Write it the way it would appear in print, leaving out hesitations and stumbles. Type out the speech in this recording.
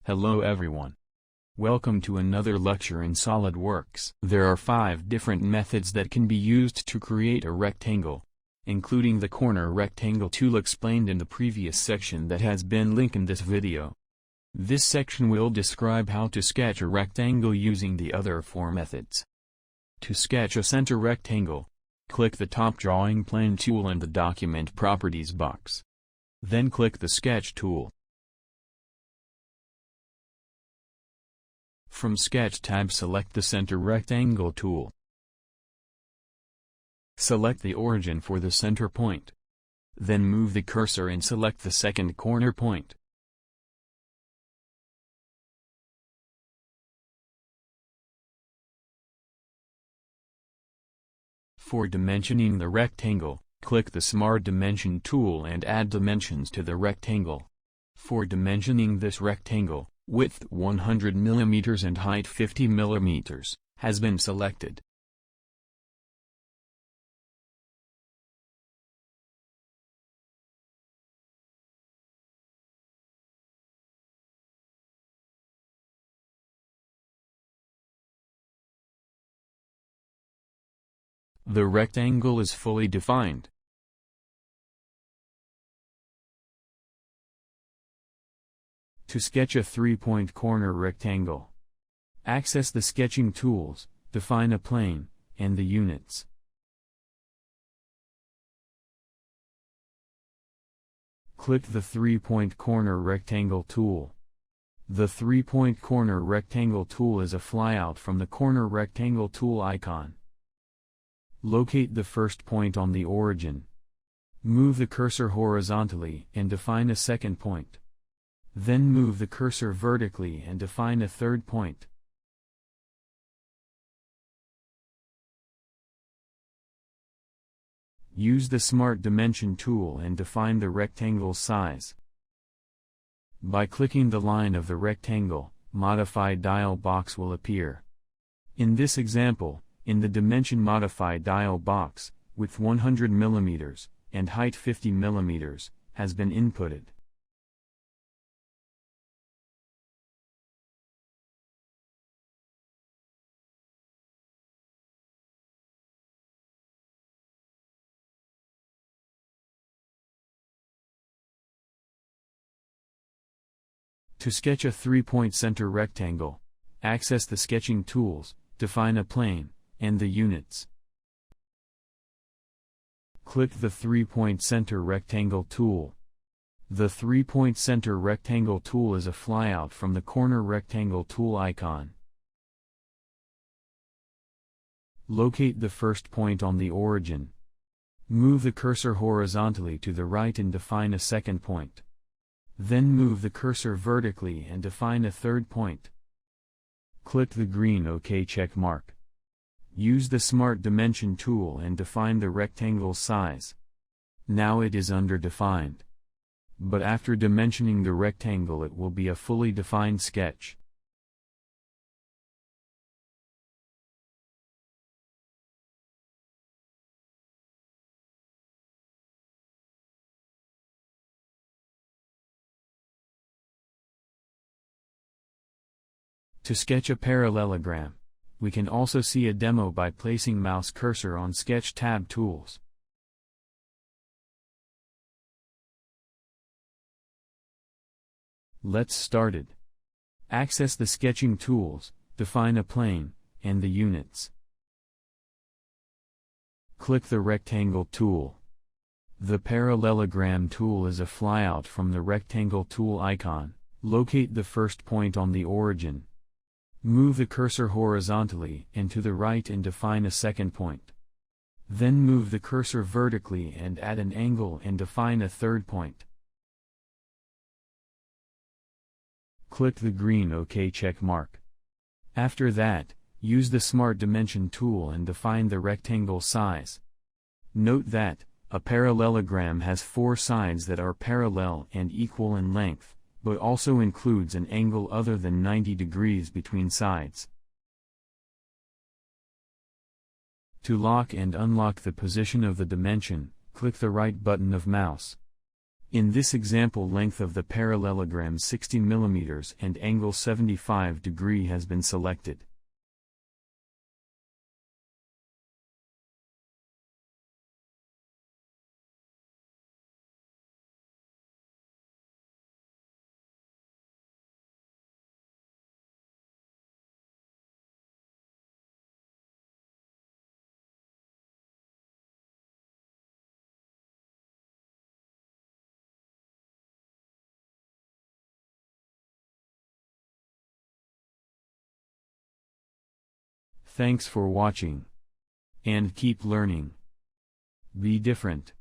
Hello everyone. Welcome to another lecture in SolidWorks. There are 5 different methods that can be used to create a rectangle, including the corner rectangle tool explained in the previous section that has been linked in this video. This section will describe how to sketch a rectangle using the other 4 methods. To sketch a center rectangle, click the top drawing plane tool in the document properties box. Then click the sketch tool. From Sketch tab select the Center Rectangle tool. Select the origin for the center point. Then move the cursor and select the second corner point. For dimensioning the rectangle, click the Smart Dimension tool and add dimensions to the rectangle. For dimensioning this rectangle, width 100 mm and height 50 mm has been selected. The rectangle is fully defined. To sketch a 3-point corner rectangle, access the sketching tools, define a plane, and the units. Click the 3-point corner rectangle tool. The 3-point corner rectangle tool is a flyout from the corner rectangle tool icon. Locate the first point on the origin. Move the cursor horizontally and define a second point. Then move the cursor vertically and define a third point. Use the Smart Dimension tool and define the rectangle's size. By clicking the line of the rectangle, Modify dial box will appear. In this example, in the Dimension Modify dial box, width 100 mm and height 50 mm has been inputted. To sketch a 3-point center rectangle, access the sketching tools, define a plane, and the units. Click the 3-point center rectangle tool. The 3-point center rectangle tool is a flyout from the corner rectangle tool icon. Locate the first point on the origin. Move the cursor horizontally to the right and define a second point. Then move the cursor vertically and define a third point. Click the green OK check mark. Use the Smart Dimension tool and define the rectangle's size. Now it is underdefined. But after dimensioning the rectangle it will be a fully defined sketch. To sketch a parallelogram, we can also see a demo by placing mouse cursor on Sketch tab tools. Let's start it. Access the sketching tools, define a plane, and the units. Click the rectangle tool. The parallelogram tool is a flyout from the rectangle tool icon. Locate the first point on the origin. Move the cursor horizontally and to the right and define a second point. Then move the cursor vertically and add an angle and define a third point. Click the green OK check mark. After that, use the Smart Dimension tool and define the rectangle size. Note that a parallelogram has 4 sides that are parallel and equal in length, but also includes an angle other than 90 degrees between sides. To lock and unlock the position of the dimension, click the right button of mouse. In this example, length of the parallelogram 60 mm and angle 75 degrees has been selected. Thanks for watching. And keep learning. Be different.